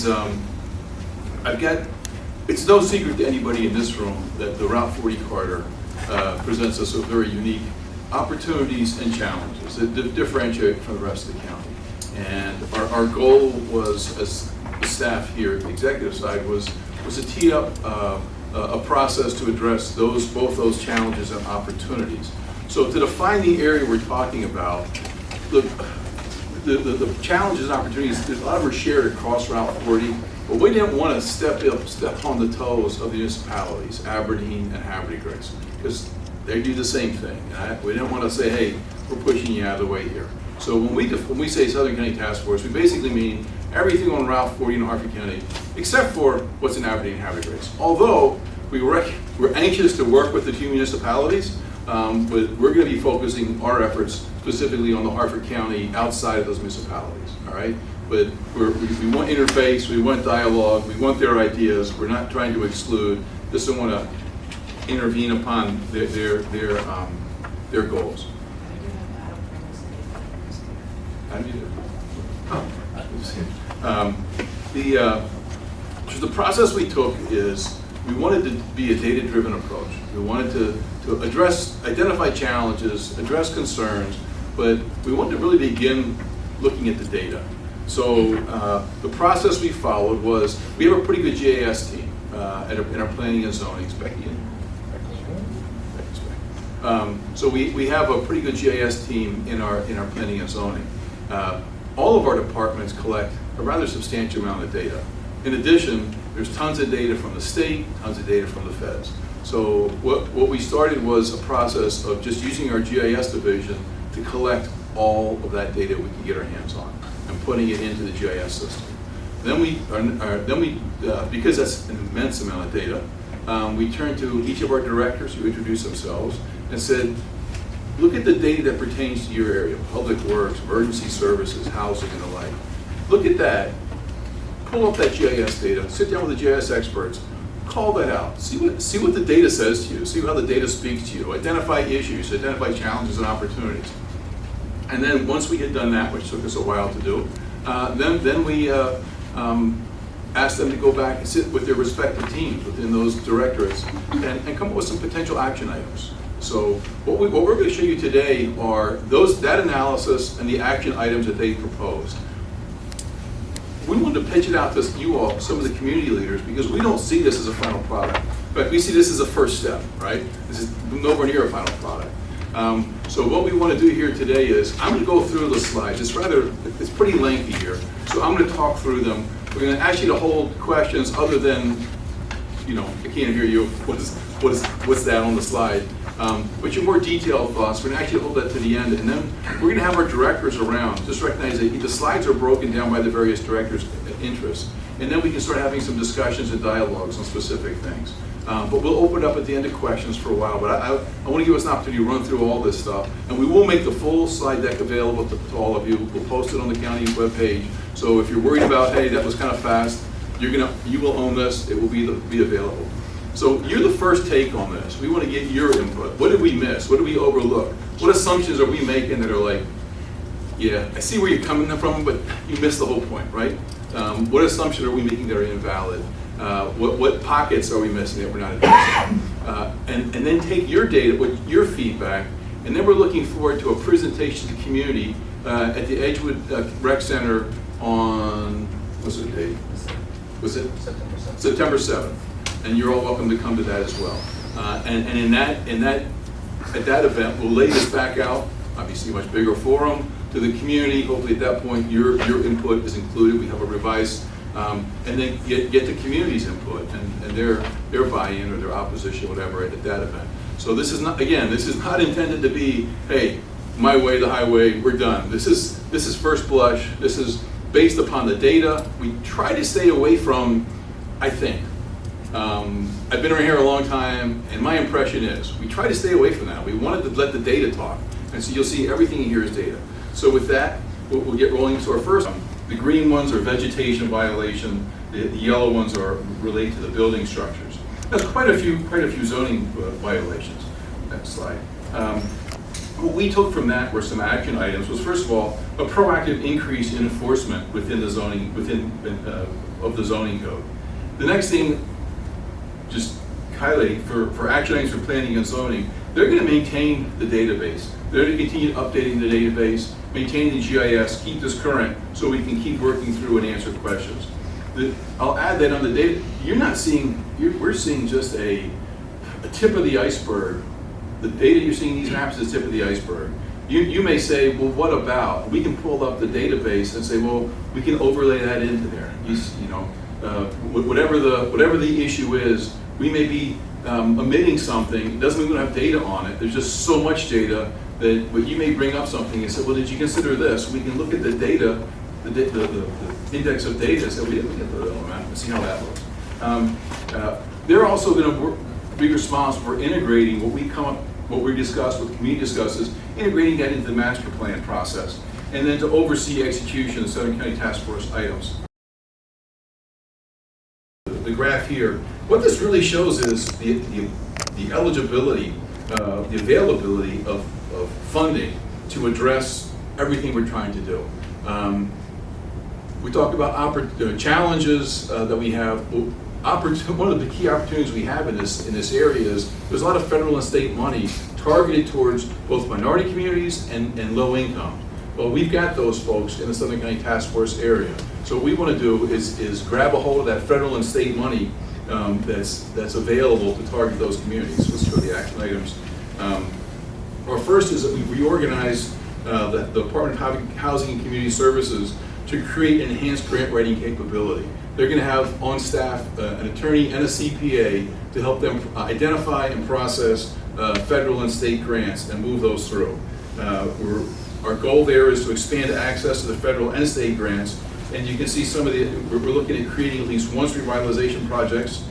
is it's no secret to anybody in this room that the Route 40 corridor presents us with very unique opportunities and challenges that differentiate from the rest of the county. And our goal was, as the staff here at the executive side, was to tee up a process to address both those challenges and opportunities. So to define the area we're talking about, the challenges and opportunities, a lot of them are shared across Route 40, but we didn't want to step on the toes of the municipalities, Aberdeen and Harford County, because they do the same thing. We didn't want to say, hey, we're pushing you out of the way here. So when we say Southern County Taskforce, we basically mean everything on Route 40 in Harford County, except for what's in Aberdeen and Harford County. Although we're anxious to work with the two municipalities, but we're going to be focusing our efforts specifically on the Harford County outside of those municipalities, all right? But we want interface, we want dialogue, we want their ideas. We're not trying to exclude, just don't want to intervene upon their goals. How do you do? So the process we took is we wanted to be a data-driven approach. We wanted to identify challenges, address concerns, but we wanted to really begin looking at the data. So the process we followed was, we have a pretty good GIS team in our planning and zoning. So we have a pretty good GIS team in our planning and zoning. All of our departments collect a rather substantial amount of data. In addition, there's tons of data from the state, tons of data from the feds. So what we started was a process of just using our GIS division to collect all of that data we can get our hands on and putting it into the GIS system. Then because that's an immense amount of data, we turned to each of our directors who introduced themselves and said, look at the data that pertains to your area, public works, emergency services, housing, and the like. Look at that, pull up that GIS data, sit down with the GIS experts, call that out, see what the data says to you, see how the data speaks to you, identify issues, identify challenges and opportunities. And then once we had done that, which took us a while to do, then we asked them to go back and sit with their respective teams within those directorates and come up with some potential action items. So what we're going to show you today are that analysis and the action items that they proposed. We wanted to pitch it out to you all, some of the community leaders, because we don't see this as a final product. In fact, we see this as a first step, right? This is nowhere near a final product. So what we want to do here today is, I'm going to go through the slides. It's pretty lengthy here. So I'm going to talk through them. We're going to ask you to hold questions other than, I can't hear you, what's that on the slide? But your more detailed thoughts, we're going to actually hold that to the end, and then we're going to have our directors around. Just recognize that the slides are broken down by the various directors' interests, and then we can start having some discussions and dialogues on specific things. But we'll open it up at the end of questions for a while, but I want to give us an opportunity to run through all this stuff, and we will make the full slide deck available to all of you. We'll post it on the county webpage, so if you're worried about, hey, that was kind of fast, you will own this, it will be available. So you're the first take on this. We want to get your input. What did we miss? What did we overlook? What assumptions are we making that are like, yeah, I see where you're coming from, but you missed the whole point, right? What assumptions are we making that are invalid? What pockets are we missing that we're not addressing? And then take your data, your feedback, and then we're looking forward to a presentation to the community at the Edgewood Rec Center on, what's the date? Was it? September 7th. And you're all welcome to come to that as well. And at that event, we'll lay this back out, obviously a much bigger forum, to the community. Hopefully at that point, your input is included. We have a revised, and then get the community's input and their buy-in or their opposition, whatever, at that event. So this is not intended to be, hey, my way, the highway, we're done. This is first blush. This is based upon the data. We try to stay away from, I think, I've been around here a long time, and my impression is we try to stay away from that. We wanted to let the data talk, and so you'll see everything in here is data. So with that, we'll get rolling. So our first, the green ones are vegetation violation. The yellow ones are related to the building structures. That's quite a few zoning violations. Next slide. What we took from that were some action items. Was first of all a proactive increase in enforcement within the zoning, within of the zoning code. The next thing, just highlighting for action items for planning and zoning, they're going to maintain the database. They're going to continue updating the database, maintain the GIS, keep this current so we can keep working through and answer questions. I'll add that on the data, we're seeing just a tip of the iceberg. The data you're seeing in these maps is the tip of the iceberg. You may say, well, what about? We can pull up the database and say, well, we can overlay that into there. Whatever the issue is, we may be omitting something. It doesn't mean we don't have data on it. There's just so much data that you may bring up something and say, well, did you consider this? We can look at the data, the index of data, and say, we can put it on the map and see how that looks. They're also going to be responsible for integrating what we discuss, what the community discusses, integrating that into the master plan process, and then to oversee execution of Southern County Taskforce items. The graph here, what this really shows is the eligibility, the availability of funding to address everything we're trying to do. We talk about challenges that we have. One of the key opportunities we have in this area is there's a lot of federal and state money targeted towards both minority communities and low income. Well, we've got those folks in the Southern County Task Force area. So what we want to do is grab a hold of that federal and state money that's available to target those communities. Let's go to the action items. Our first is that we reorganized the Department of Housing and Community Services to create enhanced grant writing capability. They're going to have on staff an attorney and a CPA to help them identify and process federal and state grants and move those through. Our goal there is to expand access to the federal and state grants, and you can see some of we're looking at creating at least one revitalization projects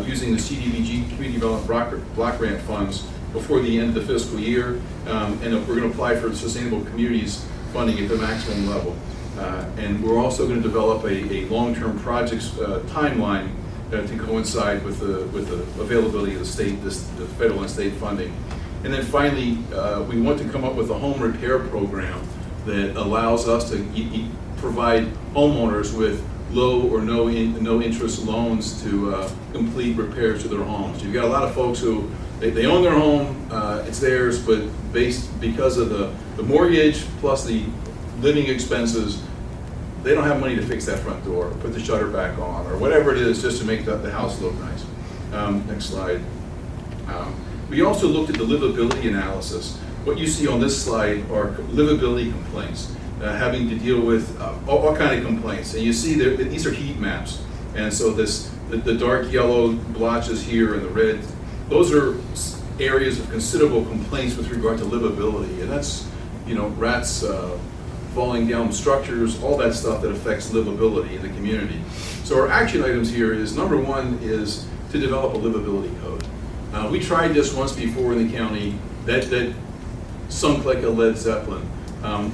using the CDBG Community Development Block Grant funds before the end of the fiscal year, and we're going to apply for Sustainable Communities funding at the maximum level. And we're also going to develop a long-term projects timeline to coincide with the availability of the federal and state funding. And then finally, we want to come up with a home repair program that allows us to provide homeowners with low or no interest loans to complete repairs to their homes. You've got a lot of folks who they own their home, it's theirs, but because of the mortgage plus the living expenses, they don't have money to fix that front door, put the shutter back on, or whatever it is just to make the house look nice. Next slide. We also looked at the livability analysis. What you see on this slide are livability complaints, having to deal with all kind of complaints. And you see these are heat maps. And so the dark yellow blotches here and the red, those are areas of considerable complaints with regard to livability. And that's, rats falling down structures, all that stuff that affects livability in the community. So our action items here is, number one is to develop a livability code. We tried this once before in the county. That sunk like a Led Zeppelin.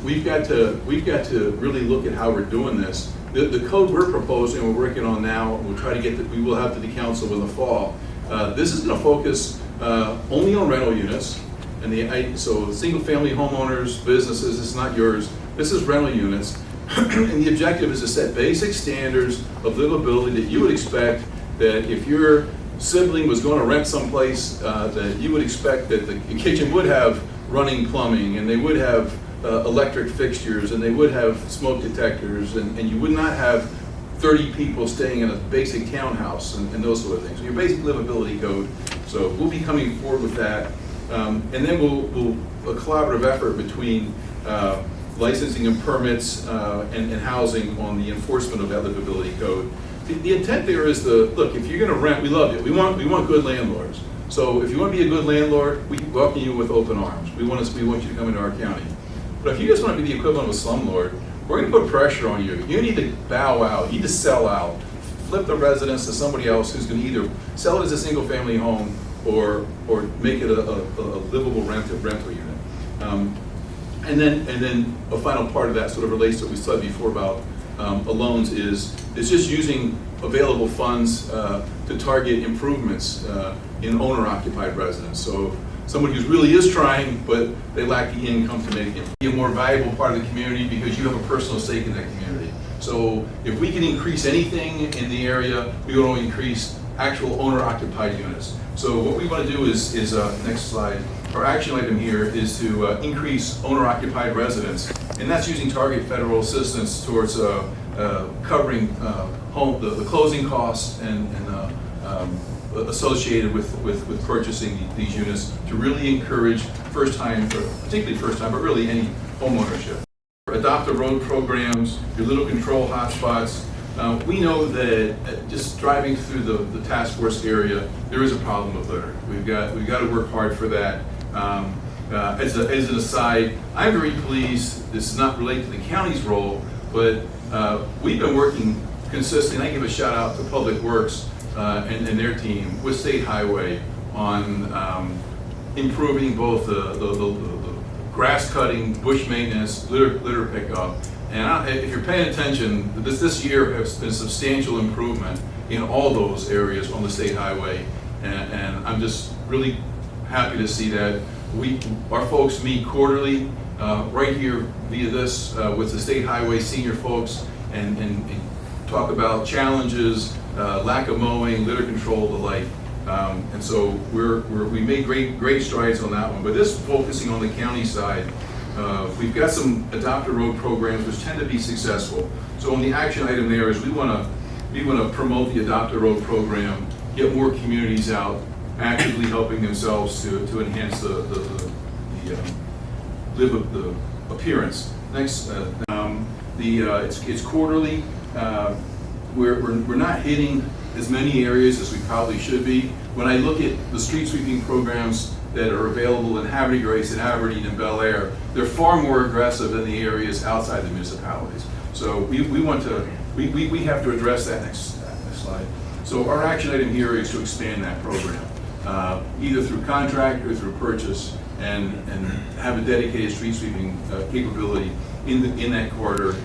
We've got to really look at how we're doing this. The code we're proposing, we're working on now, and we will have to the council in the fall. This is going to focus only on rental units, and so single-family homeowners, businesses. It's not yours. This is rental units, and the objective is to set basic standards of livability that you would expect that if your sibling was going to rent someplace, that you would expect that the kitchen would have running plumbing, and they would have electric fixtures, and they would have smoke detectors, and you would not have 30 people staying in a basic townhouse and those sort of things. So your basic livability code. So we'll be coming forward with that, and then we'll a collaborative effort between licensing and permits and housing on the enforcement of that livability code. The intent there is look, if you're going to rent, we love you. We want good landlords. So if you want to be a good landlord, we welcome you with open arms. We want you to come into our county. But if you just want to be the equivalent of a slumlord, we're going to put pressure on you. You need to bow out. You need to sell out. Flip the residence to somebody else who's going to either sell it as a single-family home or make it a livable rental unit. And then a final part of that sort of relates to what we said before about loans is just using available funds to target improvements in owner-occupied residence. So somebody who really is trying, but they lack the income to make it be a more valuable part of the community because you have a personal stake in that community. So if we can increase anything in the area, we want to increase actual owner-occupied units. So what we want to do is next slide, our action item here is to increase owner-occupied residence, and that's using target federal assistance towards covering the closing costs and associated with purchasing these units to really encourage first-time, particularly first-time, but really any home ownership. Adopt a road programs, your little control hotspots. We know that just driving through the task force area, there is a problem with litter. We've got to work hard for that. As an aside, I'm very pleased. This is not related to the county's role, but we've been working consistently. I give a shout out to Public Works and their team with State Highway on improving both the grass cutting, bush maintenance, litter pickup. And if you're paying attention, this year has been substantial improvement in all those areas on the state highway. And I'm just really happy to see that. Our folks meet quarterly right here via this with the state highway senior folks and talk about challenges, lack of mowing, litter control, the like. And so we made great strides on that one. But this focusing on the county side, we've got some adopt a road programs which tend to be successful. So on the action item there is we want to promote the adopt a road program, get more communities out actively helping themselves to enhance the appearance. Next, it's quarterly. We're not hitting as many areas as we probably should be. When I look at the street sweeping programs that are available in Havre de Grace and Aberdeen and Bel Air, they're far more aggressive than the areas outside the municipalities. So we have to address that. Next slide. So our action item here is to expand that program, either through contract or through purchase, and have a dedicated street sweeping capability in that corridor.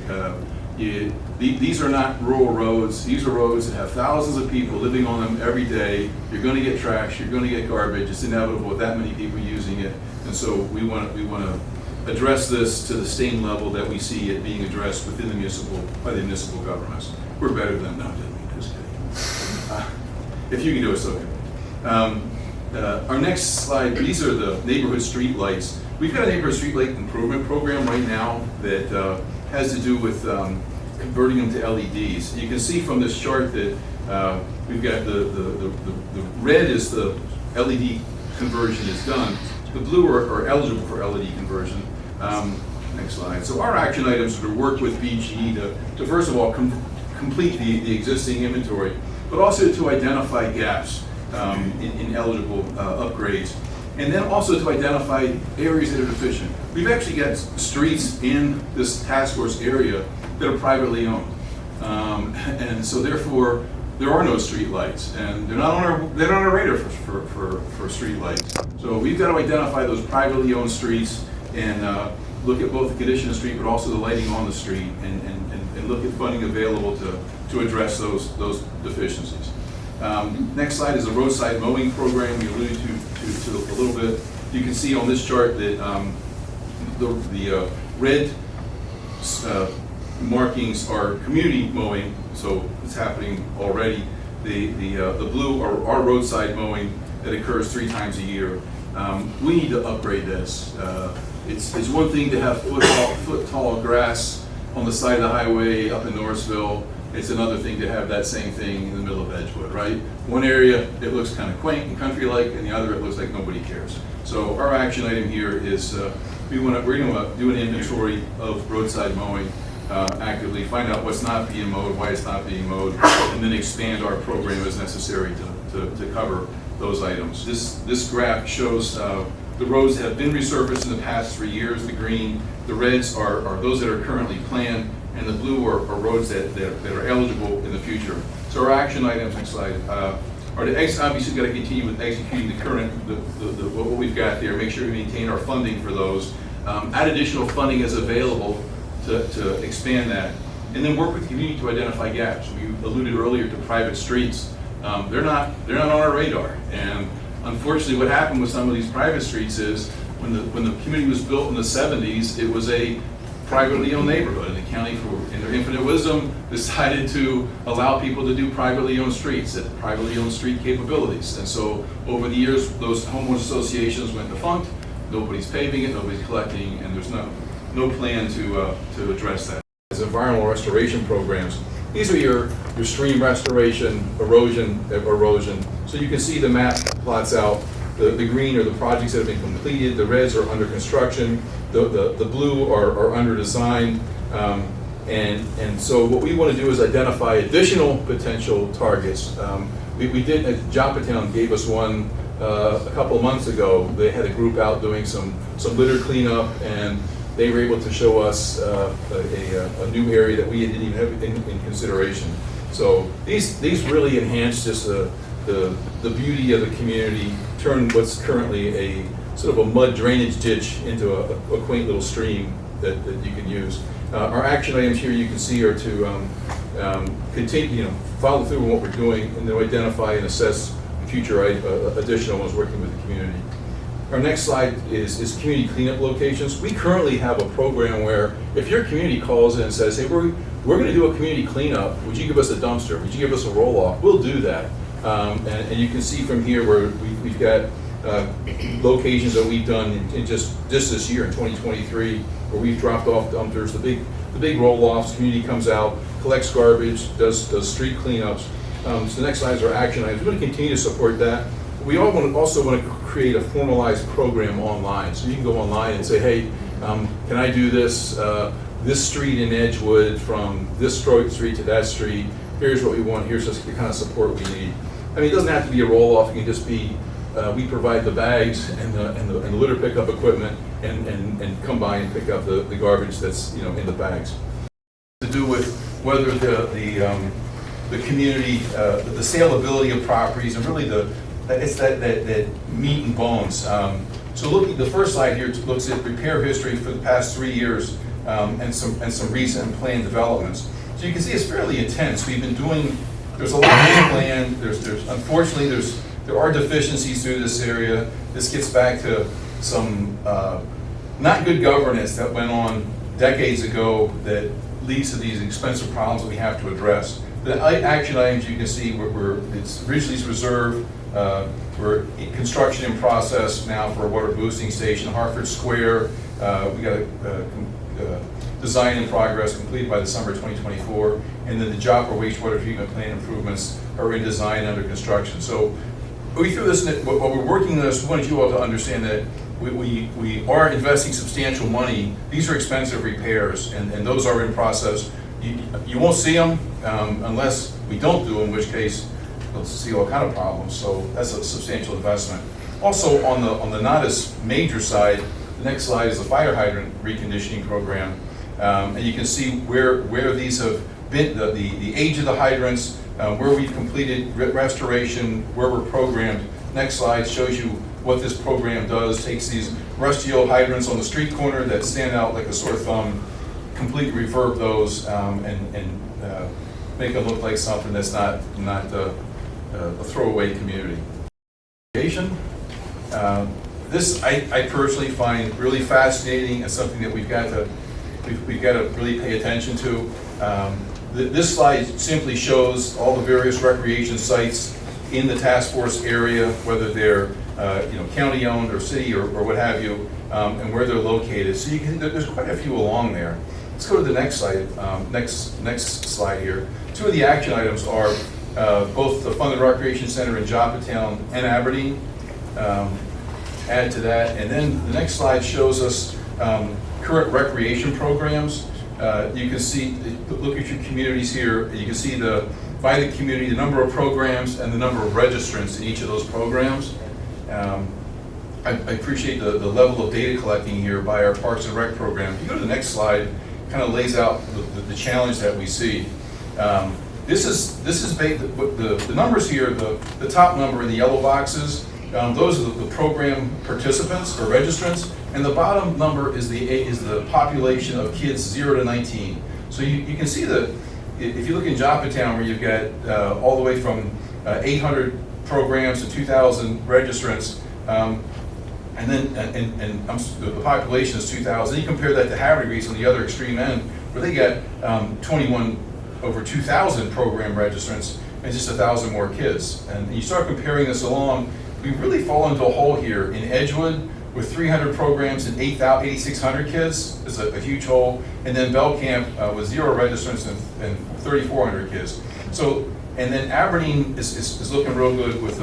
These are not rural roads. These are roads that have thousands of people living on them every day. You're going to get trash. You're going to get garbage. It's inevitable with that many people using it. And so we want to address this to the same level that we see it being addressed within the by the municipal governments. We're better than them. No, just kidding. If you can do it, so good. Our next slide. These are the neighborhood street lights. We've got a neighborhood street light improvement program right now that has to do with converting them to LEDs. You can see from this chart that we've got the red is the LED conversion is done. The blue are eligible for LED conversion. Next slide. So our action items are to work with BGE to first of all complete the existing inventory, but also to identify gaps in eligible upgrades. And then also to identify areas that are deficient. We've actually got streets in this task force area that are privately owned. And so therefore, there are no street lights, and they're not on our radar for street lights. So we've got to identify those privately owned streets and look at both the condition of the street, but also the lighting on the street, and look at funding available to address those deficiencies. Next slide is a roadside mowing program we alluded to a little bit. You can see on this chart that the red markings are community mowing, so it's happening already. The blue are our roadside mowing that occurs 3 times a year. We need to upgrade this. It's one thing to have foot tall grass on the side of the highway up in Norrisville. It's another thing to have that same thing in the middle of Edgewood, right? One area, it looks kind of quaint and country-like, and the other, it looks like nobody cares. So our action item here is we're going to do an inventory of roadside mowing actively, find out what's not being mowed, why it's not being mowed, and then expand our program as necessary to cover those items. This graph shows the roads that have been resurfaced in the past 3 years. The green, the reds are those that are currently planned, and the blue are roads that are eligible in the future. So our action items, next slide, are to obviously got to continue with executing the current, what we've got there, make sure we maintain our funding for those, add additional funding as available to expand that, and then work with the community to identify gaps. We alluded earlier to private streets. They're not on our radar, and unfortunately what happened with some of these private streets is when the community was built in the 70s, it was a privately owned neighborhood, and the county, in their infinite wisdom, decided to allow people to do privately owned streets, that privately owned street capabilities. And so over the years, those homeowners associations went defunct. Nobody's paving it, nobody's collecting, and there's no plan to address that. As environmental restoration programs, these are your stream restoration, erosion. So you can see the map plots out. The green are the projects that have been completed. The reds are under construction. The blue are under design. And so what we want to do is identify additional potential targets. We did, Joppatown gave us one a couple of months ago. They had a group out doing some litter cleanup, and they were able to show us a new area that we didn't even have in consideration. So these really enhance just the beauty of the community, turn what's currently a sort of a mud drainage ditch into a quaint little stream that you can use. Our action items here you can see are to continue, follow through on what we're doing, and to identify and assess future additional ones working with the community. Our next slide is community cleanup locations. We currently have a program where if your community calls in and says, hey, we're going to do a community cleanup, would you give us a dumpster? Would you give us a roll-off? We'll do that. And you can see from here where we've got locations that we've done in just this year in 2023, where we've dropped off dumpsters, the big roll-offs. Community comes out, collects garbage, does street cleanups. So the next slide is our action items. We're going to continue to support that. We also want to create a formalized program online, so you can go online and say, hey, can I do this street in Edgewood, from this street to that street? Here's what we want. Here's the kind of support we need. I mean, it doesn't have to be a roll-off. It can just be we provide the bags and the litter pickup equipment, and come by and pick up the garbage that's in the bags. To do with whether the community, the saleability of properties, and really it's that meat and bones. So the first slide here looks at repair history for the past 3 years, and some recent planned developments. So you can see it's fairly intense. We've been doing. There's a lot of land. Unfortunately there are deficiencies through this area. This gets back to some not good governance that went on decades ago that leads to these expensive problems that we have to address. The action items you can see it's originally reserved. We're in construction in process now for a water boosting station, Harford Square. We got a design in progress, completed by the summer 2024, and then the Joppa wastewater treatment plant improvements are in design under construction. So we threw this in, while we're working on this, we wanted you all to understand that we are investing substantial money. These are expensive repairs, and those are in process. You won't see them unless we don't do them, in which case you'll see all kind of problems. So that's a substantial investment. Also on the not as major side, the next slide is the fire hydrant reconditioning program. And you can see where these have been, the age of the hydrants, where we've completed restoration, where we're programmed. Next slide shows you what this program does. Takes these rusty old hydrants on the street corner that stand out like a sore thumb, completely refurb those, and make them look like something that's not a throwaway community. This I personally find really fascinating, and something that we've got to really pay attention to. This slide simply shows all the various recreation sites in the task force area, whether they're county owned or city or what have you, and where they're located. So there's quite a few along there. Let's go to the next slide. Next slide here. Two of the action items are both the Funded Recreation Center in Joppatown and Aberdeen. Add to that, and then the next slide shows us current recreation programs. You can see, look at your communities here. You can see by the community, the number of programs and the number of registrants in each of those programs. I appreciate the level of data collecting here by our Parks and Rec program. If you go to the next slide, kind of lays out the challenge that we see. This is the numbers here. The top number in the yellow boxes, those are the program participants or registrants, and the bottom number is the population of kids 0 to 19. So you can see that if you look in Joppatown, where you've got all the way from 800 programs to 2,000 registrants, and then the population is 2,000. You compare that to Harvard Greece on the other extreme end, where they get 21 over 2,000 program registrants and just 1,000 more kids. And you start comparing this along, we really fall into a hole here in Edgewood with 300 programs and 8,600 kids. It's a huge hole. And then Belcamp with 0 registrants and 3,400 kids. So, and then Aberdeen is looking real good with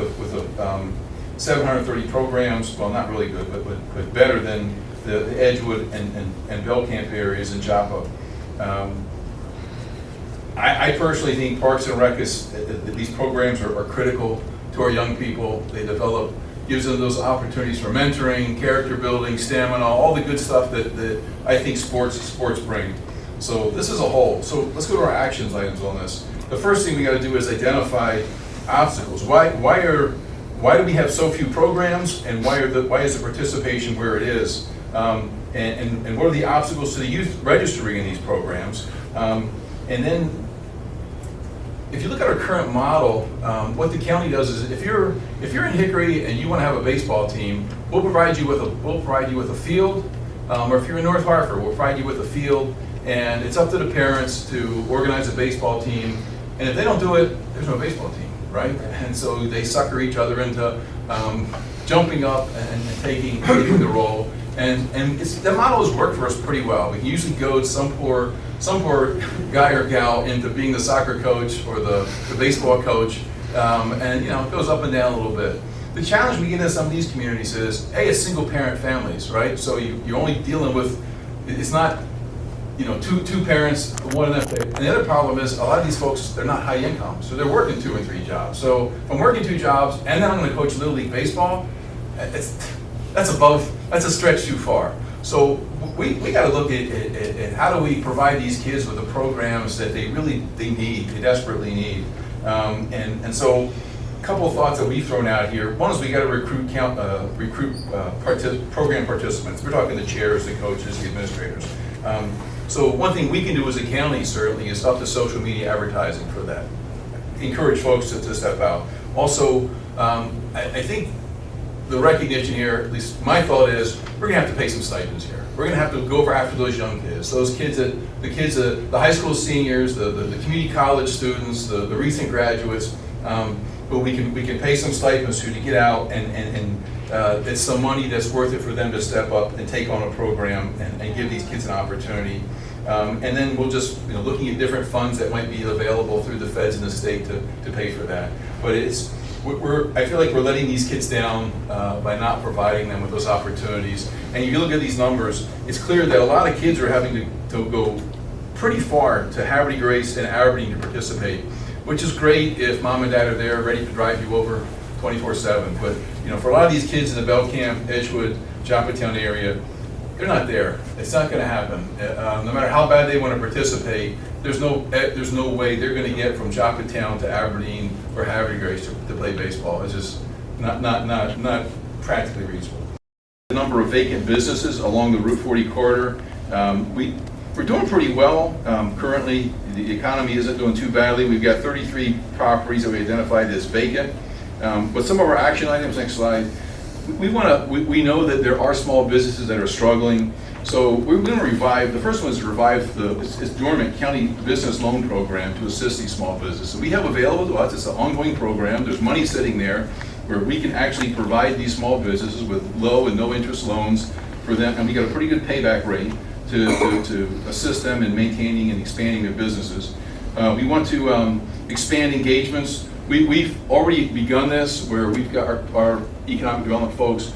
730 programs. Well, not really good, but better than the Edgewood and Belcamp areas in Joppa. I personally think Parks and Rec these programs are critical to our young people. They develop, gives them those opportunities for mentoring, character building, stamina, all the good stuff that I think sports bring. So this is a whole. So let's go to our actions items on this. The first thing we got to do is identify obstacles. Why do we have so few programs, and why is the participation where it is? And what are the obstacles to the youth registering in these programs? And then, if you look at our current model, what the county does is, if you're in Hickory and you want to have a baseball team, we'll provide you with a field, or if you're in North Hartford, we'll provide you with a field, and it's up to the parents to organize a baseball team. And if they don't do it, there's no baseball team, right? And so they sucker each other into jumping up and taking the role. And the model has worked for us pretty well. We can usually goad some poor guy or gal into being the soccer coach or the baseball coach, and it goes up and down a little bit. The challenge we get in some of these communities is, it's single parent families, right? So you're only dealing with, it's not two parents, one of them. And the other problem is, a lot of these folks, they're not high income, so they're working 2 and 3 jobs. So if I'm working 2 jobs and then I'm going to coach Little League baseball, that's a stretch too far. So we got to look at how do we provide these kids with the programs that they desperately need. And so a couple of thoughts that we've thrown out here. One is we got to recruit program participants. We're talking the chairs, the coaches, the administrators. So one thing we can do as a county certainly is up to social media advertising for that. Encourage folks to step out. Also, I think the recognition here, at least my thought is, we're gonna have to pay some stipends here. We're gonna have to go after those young kids, the high school seniors, the community college students, the recent graduates. But we can pay some stipends to get out and it's some money that's worth it for them to step up and take on a program and give these kids an opportunity. And then we'll just looking at different funds that might be available through the feds and the state to pay for that. But I feel like we're letting these kids down by not providing them with those opportunities. And if you look at these numbers, it's clear that a lot of kids are having to go pretty far to Harvard Grace and Aberdeen to participate, which is great if mom and dad are there ready to drive you over 24/7. But for a lot of these kids in the Belcamp, Edgewood, Joppatown area, they're not there. It's not going to happen. No matter how bad they want to participate, there's no way they're going to get from Joppatown to Aberdeen or Harvard Grace to play baseball. It's just not practically reasonable. The number of vacant businesses along the Route 40 corridor, we're doing pretty well. Currently, the economy isn't doing too badly. We've got 33 properties that we identified as vacant. But some of our action items, next slide, we know that there are small businesses that are struggling. So we're going to revive, the first one is to revive it's dormant county business loan program to assist these small businesses. We have available to us, it's an ongoing program, there's money sitting there where we can actually provide these small businesses with low and no interest loans for them, and we got a pretty good payback rate to assist them in maintaining and expanding their businesses. We want to expand engagements. We've already begun this where we've got our economic development folks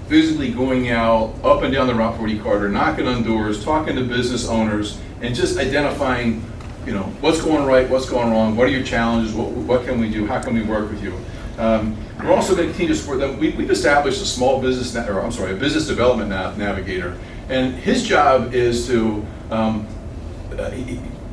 physically going out up and down the Route 40 corridor, knocking on doors, talking to business owners, and just identifying, what's going right, what's going wrong, what are your challenges, what can we do, how can we work with you. We're also going to continue to support them. We've established a business development navigator, and his job is to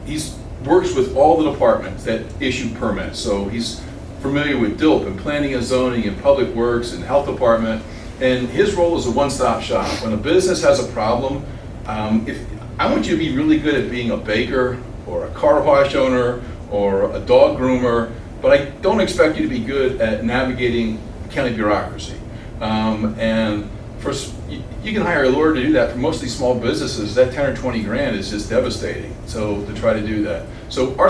he works with all the departments that issue permits. So he's familiar with DILP and planning and zoning and public works and health department. And his role is a one-stop shop. When a business has a problem, I want you to be really good at being a baker or a car wash owner or a dog groomer, but I don't expect you to be good at navigating county bureaucracy. And you can hire a lawyer to do that. For most of these small businesses, that 10 or 20 grand is just devastating. So to try to do that. So our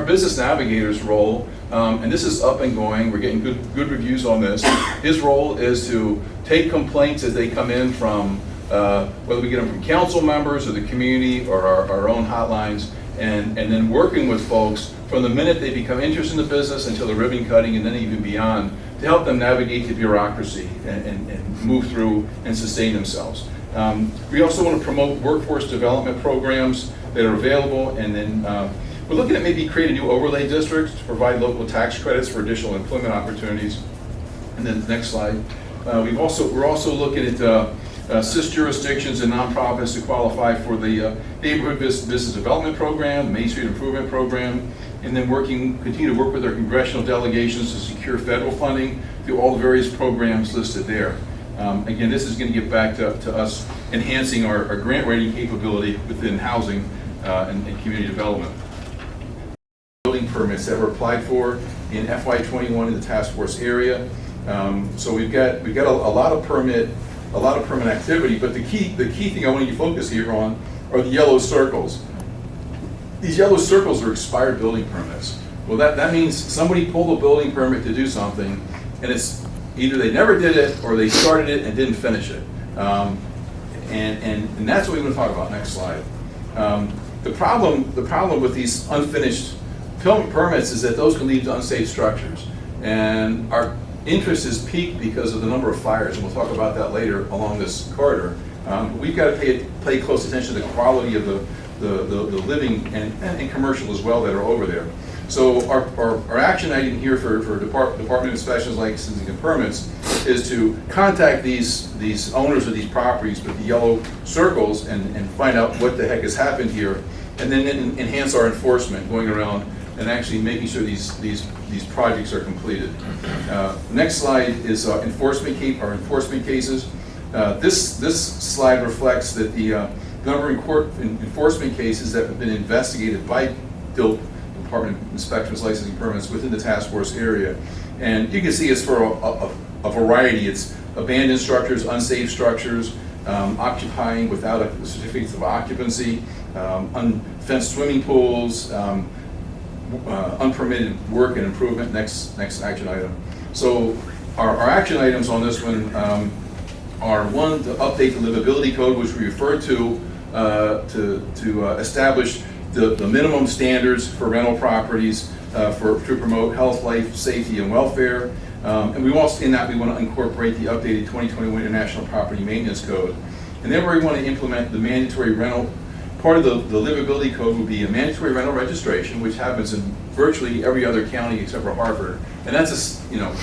business navigator's role, and this is up and going, we're getting good reviews on this. His role is to take complaints as they come in from, whether we get them from council members or the community or our own hotlines, and then working with folks from the minute they become interested in the business until the ribbon cutting and then even beyond, to help them navigate the bureaucracy and move through and sustain themselves. We also want to promote workforce development programs that are available, and then we're looking at maybe create a new overlay district to provide local tax credits for additional employment opportunities. And then the next slide. We're also looking at assist jurisdictions and nonprofits to qualify for the Neighborhood Business Development Program, Main Street Improvement Program, and then continue to work with our congressional delegations to secure federal funding through all the various programs listed there. Again, this is going to get back to us enhancing our grant writing capability within housing and community development. Building permits that were applied for in FY21 in the task force area. So we've got a lot of permit activity, but the key thing I want you to focus here on are the yellow circles. These yellow circles are expired building permits. Well, that means somebody pulled a building permit to do something, and it's either they never did it or they started it and didn't finish it. And that's what we want to talk about. Next slide. The problem with these unfinished permits is that those can lead to unsafe structures, and our interest is peaked because of the number of fires, and we'll talk about that later along this corridor. We've got to pay close attention to the quality of the living and commercial as well that are over there. So our action item here for Department of Inspections, Licensing and Permits is to contact these owners of these properties with the yellow circles and find out what the heck has happened here, and then enhance our enforcement, going around and actually making sure these projects are completed. Next slide is our enforcement cases. This slide reflects that the number of enforcement cases that have been investigated by Department of Inspections, Licensing Permits within the task force area. And you can see it's for a variety. It's abandoned structures, unsafe structures, occupying without a certificate of occupancy, unfenced swimming pools, unpermitted work and improvement. Next action item. So our action items on this one are, one, to update the livability code, which we refer to establish the minimum standards for rental properties to promote health, life, safety, and welfare. And we want to incorporate the updated 2021 International Property Maintenance Code. And then we want to implement the mandatory rental. Part of the livability code would be a mandatory rental registration, which happens in virtually every other county except for Harford. And that's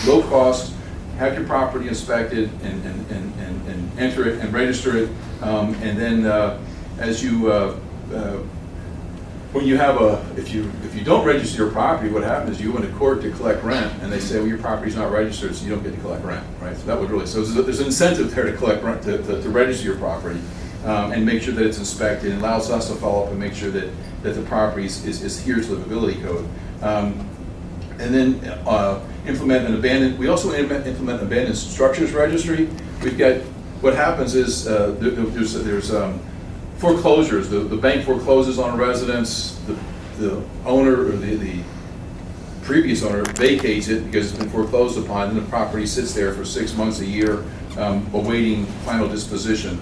low cost. Have your property inspected and enter it and register it. And then as you when you have if you don't register your property, what happens is you go into court to collect rent, and they say, well, your property's not registered, so you don't get to collect rent, right? So that would really, so there's an incentive there to collect rent, to register your property, and make sure that it's inspected, and allows us to follow up and make sure that the property adheres to the livability code. And then implement an abandoned, we also implement an abandoned structures registry. We've got, what happens is there's foreclosures. The bank forecloses on a residence, the owner or the previous owner vacates it because it's been foreclosed upon, and the property sits there for 6 months, a year, awaiting final disposition.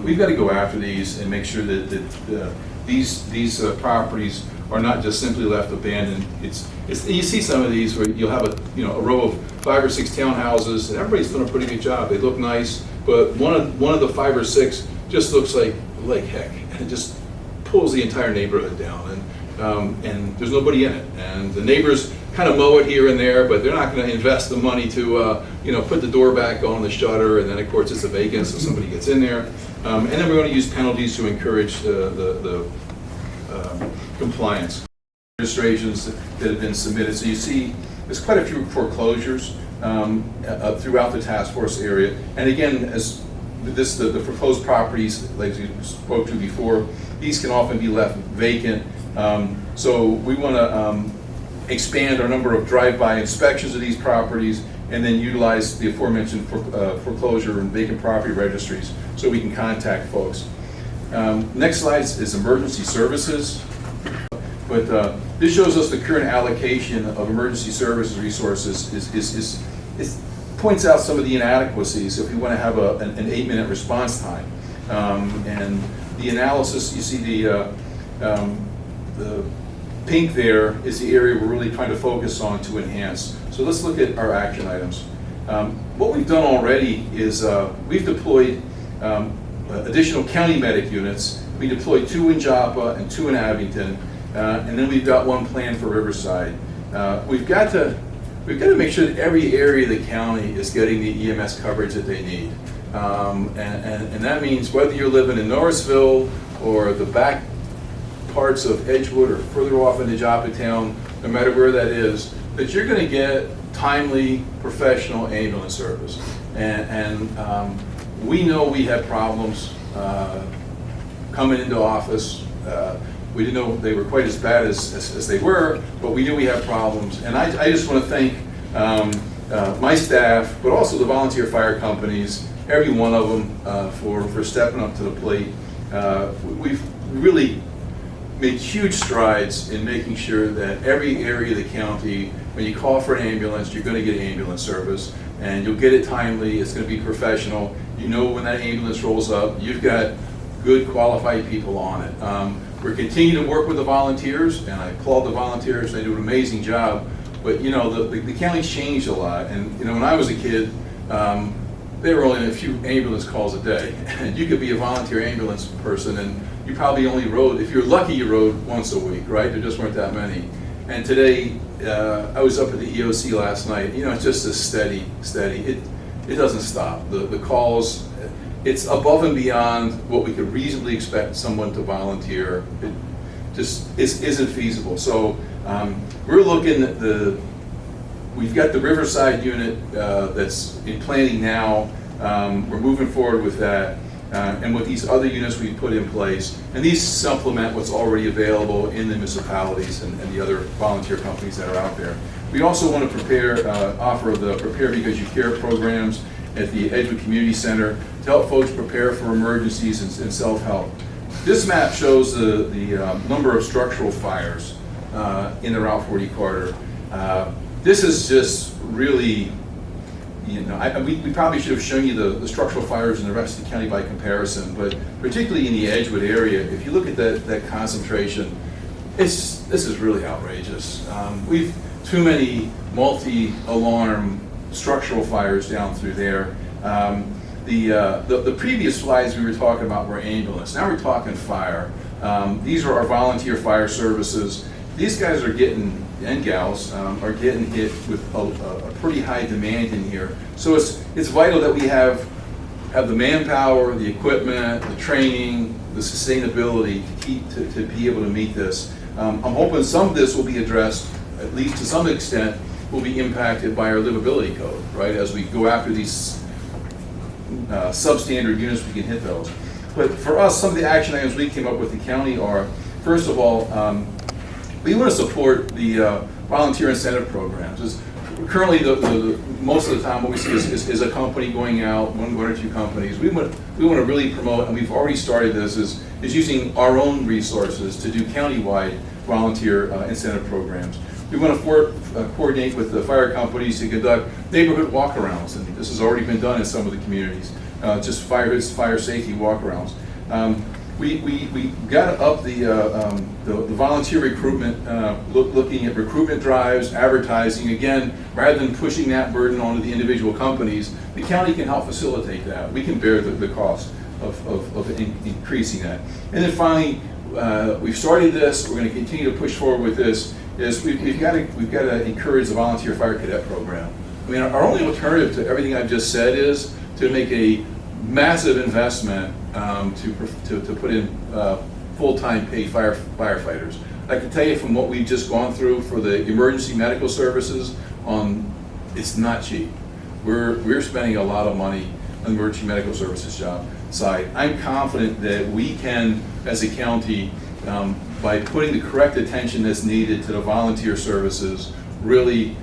We've got to go after these and make sure that these properties are not just simply left abandoned. You see some of these where you'll have a row of 5 or 6 townhouses, and everybody's done a pretty good job. They look nice, but one of the 5 or 6 just looks like heck, and it just pulls the entire neighborhood down, and there's nobody in it, and the neighbors kind of mow it here and there, but they're not going to invest the money to put the door back on the shutter, and then of course it's a vacant, so somebody gets in there, and then we're going to use penalties to encourage the compliance. Registrations that have been submitted. So you see there's quite a few foreclosures throughout the task force area, and again, as the foreclosed properties, like you spoke to before, these can often be left vacant. So we want to expand our number of drive-by inspections of these properties, and then utilize the aforementioned foreclosure and vacant property registries so we can contact folks. Next slide is emergency services. But this shows us the current allocation of emergency services resources is points out some of the inadequacies if we want to have an 8-minute response time. And the analysis, you see the pink there is the area we're really trying to focus on to enhance. So let's look at our action items. What we've done already is we've deployed additional county medic units. We deployed 2 in Joppa and 2 in Abington, and then we've got 1 planned for Riverside. We've got to make sure that every area of the county is getting the EMS coverage that they need. And that means whether you're living in Norrisville or the back parts of Edgewood or further off into Joppatown, no matter where that is, that you're going to get timely, professional ambulance service. And we know we had problems coming into office. We didn't know they were quite as bad as they were, but we knew we had problems. And I just want to thank my staff, but also the volunteer fire companies, every one of them for stepping up to the plate. We've really made huge strides in making sure that every area of the county, when you call for an ambulance, you're going to get ambulance service, and you'll get it timely. It's going to be professional. You know when that ambulance rolls up, you've got good qualified people on it. We're continuing to work with the volunteers, and I applaud the volunteers. They do an amazing job. But you know, the county's changed a lot. And you know, when I was a kid, there were only a few ambulance calls a day, and you could be a volunteer ambulance person, and you probably only rode, if you're lucky, you rode once a week, right? There just weren't that many. And today, I was up at the EOC last night. You know, it's just a steady. It doesn't stop. The calls. It's above and beyond what we could reasonably expect someone to volunteer. It just isn't feasible. So we're looking at we've got the Riverside unit that's in planning now. We're moving forward with that. And with these other units we've put in place. And these supplement what's already available in the municipalities and the other volunteer companies that are out there. We also want to offer the Prepare Because You Care programs at the Edgewood Community Center to help folks prepare for emergencies and self-help. This map shows the number of structural fires in the Route 40 corridor. This is just really, you know, we probably should have shown you the structural fires in the rest of the county by comparison, but particularly in the Edgewood area, if you look at that concentration, this is really outrageous. We've too many multi-alarm structural fires down through there. The previous slides we were talking about were ambulance. Now we're talking fire. These are our volunteer fire services. These guys are getting, and gals, are getting hit with a pretty high demand in here. So it's vital that we have the manpower, the equipment, the training, the sustainability to be able to meet this. I'm hoping some of this will be addressed, at least to some extent, will be impacted by our livability code, right? As we go after these substandard units, we can hit those. But for us, some of the action items we came up with the county are, first of all, we want to support the volunteer incentive programs. Currently, most of the time what we see is a company going out, one or two companies. We want to really promote, and we've already started this, is using our own resources to do countywide volunteer incentive programs. We want to coordinate with the fire companies to conduct neighborhood walkarounds, and this has already been done in some of the communities, just fire safety walkarounds. We got to up the volunteer recruitment, looking at recruitment drives, advertising. Again, rather than pushing that burden onto the individual companies, the county can help facilitate that. We can bear the cost of increasing that. And then finally, we've started this. We're going to continue to push forward with this. We've got to encourage the volunteer fire cadet program. I mean, our only alternative to everything I've just said is to make a massive investment to put in full-time paid firefighters. I can tell you from what we've just gone through for the emergency medical services, it's not cheap. We're spending a lot of money on the emergency medical services job side. I'm confident that we can, as a county, by putting the correct attention that's needed to the volunteer services, really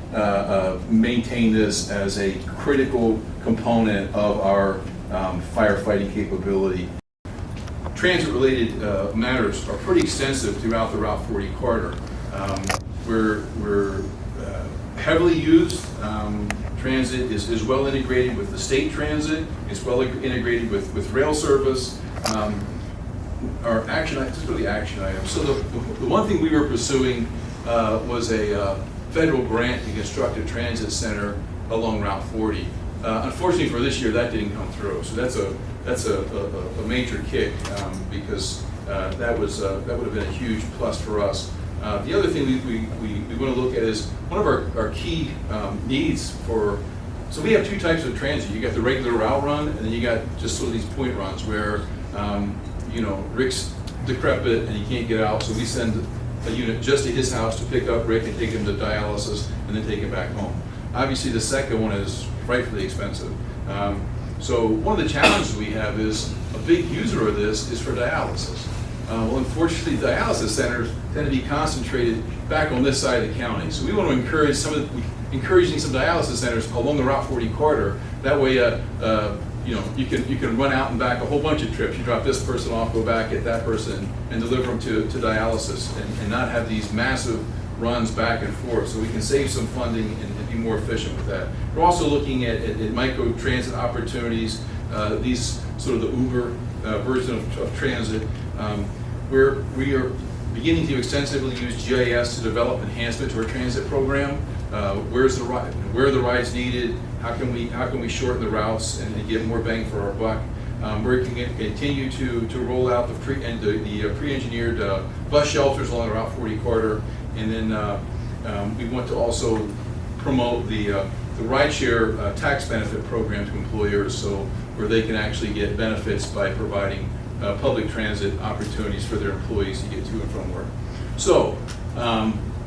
maintain this as a critical component of our firefighting capability. Transit-related matters are pretty extensive throughout the Route 40 corridor. We're heavily used. Transit is well integrated with the state transit. It's well integrated with rail service. Our action items, really action items. So the one thing we were pursuing was a federal grant to construct a transit center along Route 40. Unfortunately for this year, that didn't come through. So that's a major kick because that would have been a huge plus for us. The other thing we want to look at is one of our key needs for. So we have two types of transit. You got the regular route run, and then you got just sort of these point runs where Rick's decrepit and he can't get out, so we send a unit just to his house to pick up Rick and take him to dialysis and then take him back home. Obviously, the second one is frightfully expensive. So one of the challenges we have is a big user of this is for dialysis. Well, unfortunately, dialysis centers tend to be concentrated back on this side of the county. So we want to encourage encouraging some dialysis centers along the Route 40 corridor. That way, you can run out and back a whole bunch of trips. You drop this person off, go back, get that person, and deliver them to dialysis, and not have these massive runs back and forth. So we can save some funding and be more efficient with that. We're also looking at micro transit opportunities. These sort of the Uber version of transit. We are beginning to extensively use GIS to develop enhancement to our transit program. Where are the rides needed? How can we shorten the routes and get more bang for our buck? We're going to continue to roll out the pre-engineered bus shelters along the Route 40 corridor, and then we want to also promote the rideshare tax benefit program to employers, so where they can actually get benefits by providing public transit opportunities for their employees to get to and from work. So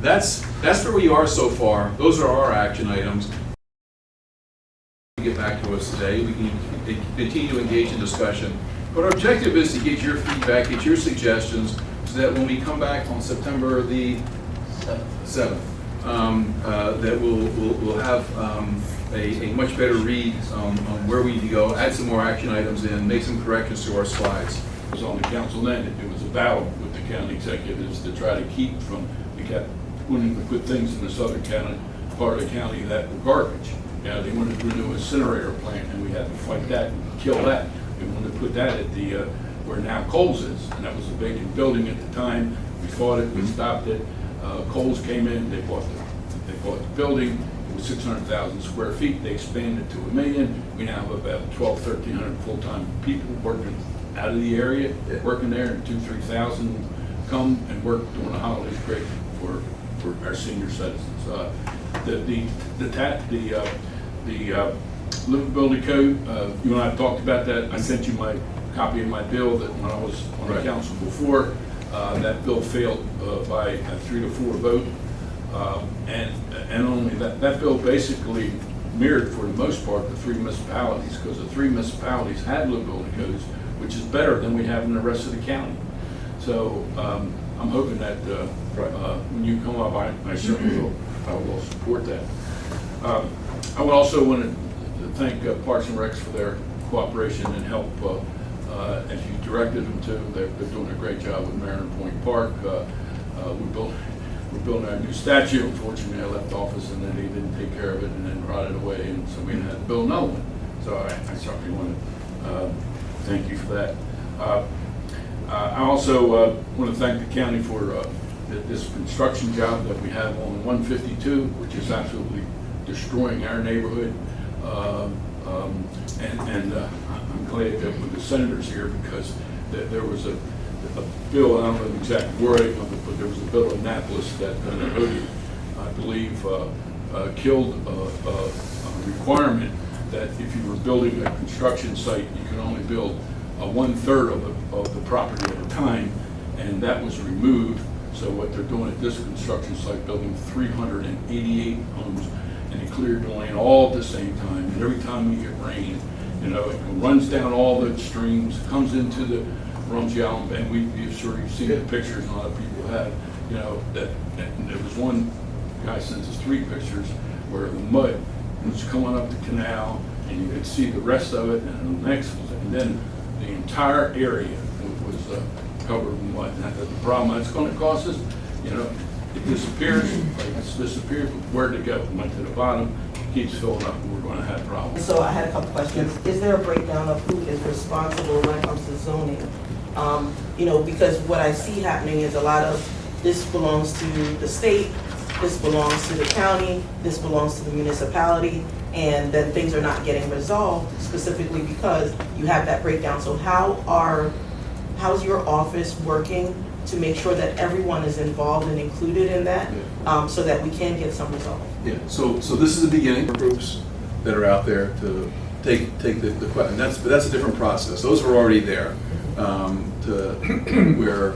that's where we are so far. Those are our action items. Get back to us today. We can continue to engage in discussion. But our objective is to get your feedback, get your suggestions, so that when we come back on September the 7th, that we'll have a much better read on where we need to go, add some more action items in, make some corrections to our slides. It was on the council then. It was a battle with the county executives to try to keep from, we kept wanting to put things in the Southern County, part of the county that were garbage. They wanted to do an incinerator plant, and we had to fight that and kill that. We wanted to put that at the where now Kohl's is, and that was a vacant building at the time. We fought it, we stopped it. Kohl's came in, they bought the building. It was 600,000 square feet. They expanded to 1 million. We now have about 1,300 full-time people working out of the area, working there, and 2,000-3,000 come and work during the holidays. Great for our senior citizens. The livability code, you and I have talked about that. I sent you my copy of my bill that when I was on the council before. That bill failed by a 3-4 vote. And only that bill basically mirrored, for the most part, the 3 municipalities, because the 3 municipalities had livability codes, which is better than we have in the rest of the county. So I'm hoping that when you come up, I certainly will support that. I would also want to thank Parks and Recs for their cooperation and help as you directed them to. They're doing a great job with Mariner Point Park. We're building our new statue. Unfortunately, I left office and then they didn't take care of it and then rotted away, and so we had to build another one. So I certainly want to thank you for that. I also want to thank the county for this construction job that we have on 152, which is absolutely destroying our neighborhood. And I'm glad that with the senators here, because there was a bill, I don't know the exact wording of it, but there was a bill in Annapolis that I believe killed a requirement that if you were building a construction site, you could only build 1/3 of the property at a time, and that was removed. So what they're doing at this construction site, building 388 homes, and it cleared the lane all at the same time. And every time we get rain, it runs down all the streams, comes into the Rumsey Island, and you've seen the pictures and a lot of people have, you know, that there was one guy sent us 3 pictures where the mud was coming up the canal, and you could see the rest of it, and the next was, and then the entire area was covered in mud. And that's the problem that's going to cost us, you know, it disappears, like it's disappeared, but where'd it go? It went to the bottom, keeps filling up, and we're going to have problems. So I had a couple questions. Is there a breakdown of who is responsible when it comes to zoning? You know, because what I see happening is a lot of this belongs to the state, this belongs to the county, this belongs to the municipality, and then things are not getting resolved specifically because you have that breakdown. So how's your office working to make sure that everyone is involved and included in that, so that we can get some resolve? Yeah, so this is the beginning for groups that are out there to take the question. But that's a different process. Those are already there, where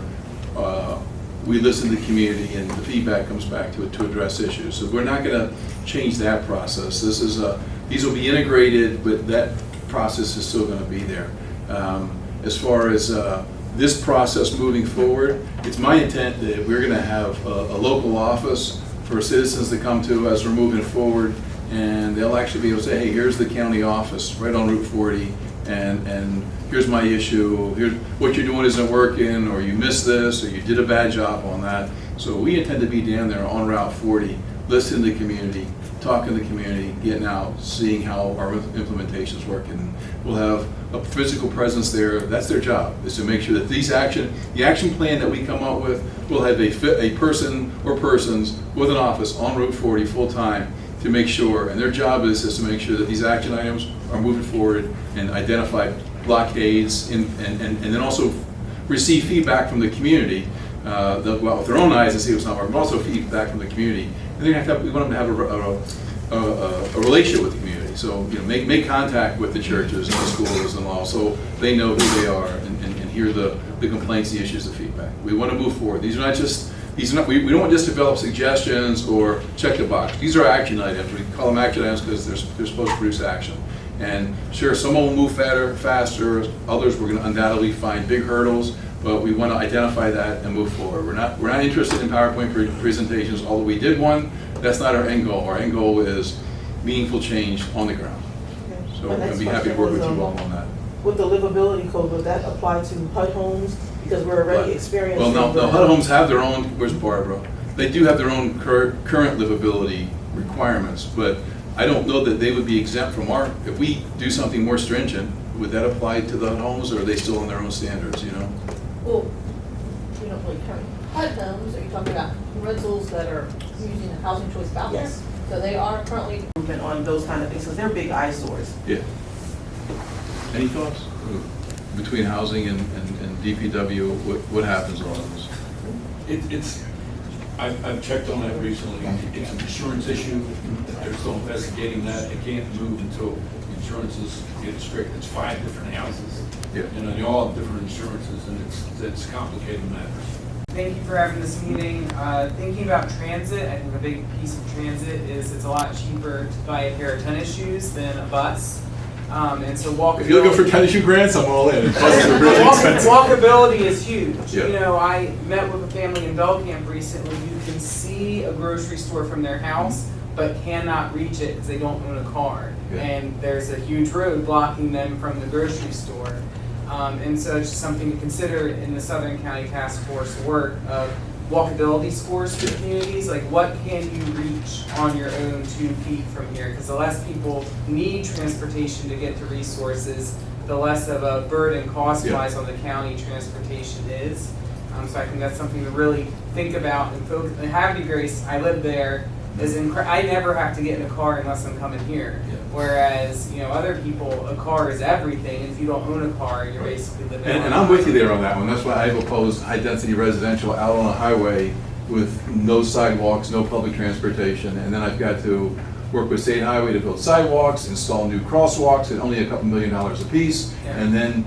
we listen to the community and the feedback comes back to address issues. So we're not going to change that process. These will be integrated, but that process is still going to be there. As far as this process moving forward, it's my intent that we're going to have a local office for citizens to come to as we're moving forward, and they'll actually be able to say, hey, here's the county office right on Route 40, and here's my issue, here's what you're doing isn't working, or you missed this, or you did a bad job on that. So we intend to be down there on Route 40, listening to the community, talking to the community, getting out, seeing how our implementation's working. We'll have a physical presence there. That's their job, is to make sure that the action plan that we come up with will have a person or persons with an office on Route 40 full-time to make sure, and their job is to make sure that these action items are moving forward and identify blockades and then also receive feedback from the community. They'll go out with their own eyes and see what's not working, but also feedback from the community. And we want them to have a relationship with the community. So, you know, make contact with the churches and the schools and all, so they know who they are and hear the complaints, the issues, the feedback. We want to move forward. We don't want to just develop suggestions or check the box. These are action items. We call them action items because they're supposed to produce action. And sure, some will move faster. Others we're going to undoubtedly find big hurdles, but we want to identify that and move forward. We're not interested in PowerPoint presentations, although we did one. That's not our end goal. Our end goal is meaningful change on the ground. Okay. So we're going to be happy to work with you all on that. With the livability code, would that apply to HUD homes? Because we're already experiencing. Well, no, HUD homes have their own. Where's Barbara? They do have their own current livability requirements, but I don't know that they would be exempt from if we do something more stringent, would that apply to the homes, or are they still on their own standards, you know? Well, we don't really count HUD homes. Are you talking about rentals that are using the housing choice voucher? Yes. So they are currently. On those kind of things, because they're big eyesores. Yeah. Any thoughts? Between housing and DPW, what happens on those? I've checked on that recently. It's an insurance issue. They're still investigating that. They can't move until insurances get straight. It's 5 different houses. Yeah. You know, they all have different insurances, and it's complicated matters. Thank you for having this meeting. Thinking about transit, I think a big piece of transit is it's a lot cheaper to buy a pair of tennis shoes than a bus. And so walkability. If you're looking for tennis shoe grants, I'm all in. Buses are really expensive. Walkability is huge. Yeah. You know, I met with a family in Belcamp recently. You can see a grocery store from their house, but cannot reach it because they don't own a car. Yeah. And there's a huge road blocking them from the grocery store. And so it's just something to consider in the Southern County Taskforce work of walkability scores for communities. Like, what can you reach on your own 2 feet from here? Because the less people need transportation to get to resources, the less of a burden cost-wise on the county transportation is. So I think that's something to really think about and focus. And Happy Grace, I live there. I never have to get in a car unless I'm coming here. Yeah. Whereas, you know, other people, a car is everything. If you don't own a car, you're basically living. And I'm with you there on that one. That's why I've opposed high-density residential out on a highway with no sidewalks, no public transportation, and then I've got to work with State Highway to build sidewalks, install new crosswalks at only a couple $1 million a piece, Yeah. and then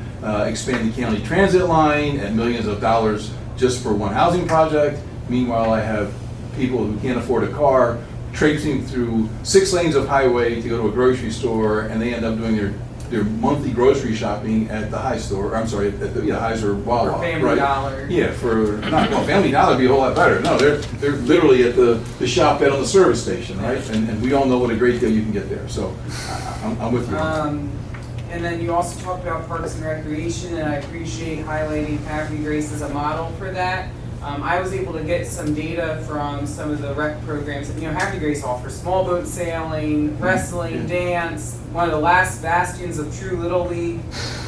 expand the county transit line at millions of dollars just for one housing project. Meanwhile, I have people who can't afford a car traipsing through 6 lanes of highway to go to a grocery store, and they end up doing their their monthly grocery shopping at the High store, or I'm sorry, at the, Highs or Wawa, Or Family right? Dollar. Yeah, for, not, well, Family Dollar would be a whole lot better. No, they're literally at the shop at on the service station, right? And we all know what a great deal you can get there, so I'm with you. And then you also talked about Parks and Recreation, and I appreciate highlighting Happy Grace as a model for that. I was able to get some data from some of the rec programs. Happy Grace offers small boat sailing, wrestling, dance, one of the last bastions of true Little League.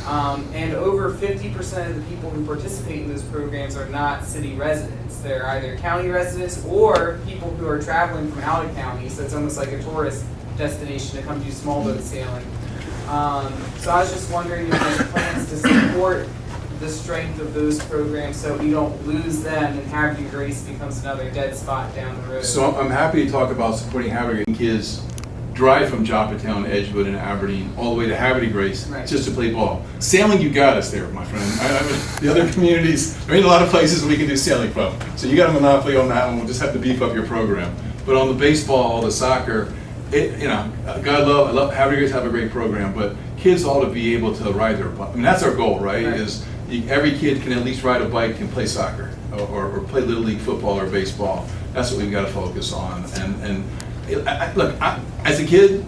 And over 50% of the people who participate in those programs are not city residents. They're either county residents or people who are traveling from out of county, so it's almost like a tourist destination to come do small boat sailing. So I was just wondering if there's plans to support the strength of those programs so we don't lose them and Happy Grace becomes another dead spot down the road. So I'm happy to talk about supporting Haverty Grace. Kids drive from Joppatown, Edgewood, and Aberdeen all the way to Haverty Grace Right. just to play ball. Sailing, you got us there, my friend. The other communities, there ain't a lot of places we can do sailing from. So you got a monopoly on that one. We'll just have to beef up your program. But on the baseball, the soccer, I love Haverty Grace have a great program, but kids ought to be able to ride their bike. I mean, that's our goal, right? Right. Is every kid can at least ride a bike and play soccer or play Little League football or baseball. That's what we've got to focus on. Look, as a kid,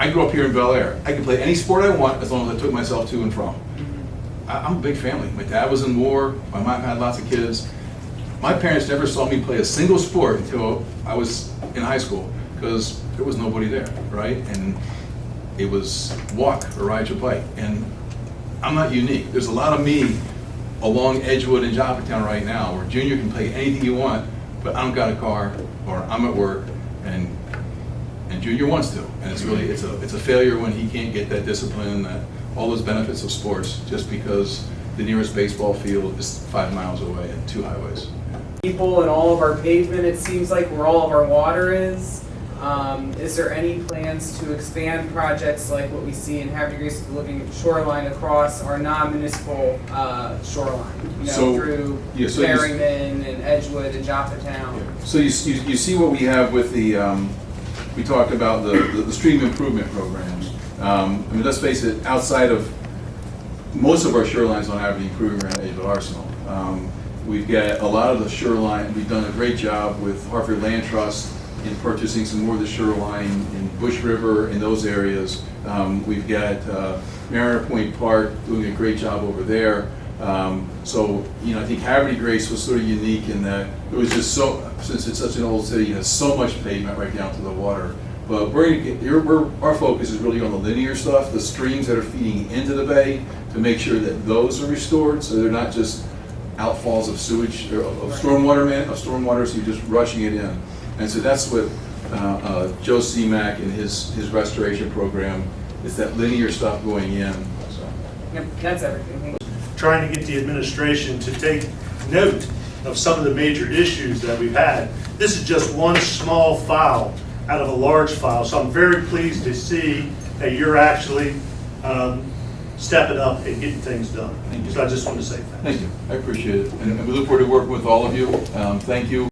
I grew up here in Bel Air. I could play any sport I want as long as I took myself to and from. I'm a big family. My dad was in war. My mom had lots of kids. My parents never saw me play a single sport until I was in high school because there was nobody there, right? And it was walk or ride your bike. And I'm not unique. There's a lot of me along Edgewood and Joppatown right now where Junior can play anything you want, but I don't got a car or I'm at work and Junior wants to. And it's really, it's a failure when he can't get that discipline, that all those benefits of sports just because the nearest baseball field is 5 miles away and 2 highways. People and all of our pavement, it seems like, where all of our water is. Is there any plans to expand projects like what we see in Happy Grace with the living shoreline across our non-municipal shoreline? Through Berryman and Edgewood and Joppatown. So you see what we have with the, we talked about the stream improvement programs. I mean, let's face it, outside of most of our shorelines on Avenue improving around Edgewood Arsenal. We've got a lot of the shoreline, we've done a great job with Harford Land Trust in purchasing some more of the shoreline in Bush River, in those areas. We've got Mariner Point Park doing a great job over there. So, I think Haverty Grace was sort of unique in that it was just so, since it's such an old city, it has so much pavement right down to the water. But our focus is really on the linear stuff, the streams that are feeding into the bay, to make sure that those are restored, so they're not just outfalls of sewage, or of stormwater, so you're just rushing it in. And so that's what Joe Seamack and his restoration program, is that linear stuff going in. So. Yep, that's everything. Trying to get the administration to take note of some of the major issues that we've had. This is just one small file out of a large file, so I'm very pleased to see that you're actually stepping up and getting things done. Thank you. So I just want to say that. Thank you. I appreciate it. And we look forward to working with all of you. Thank you.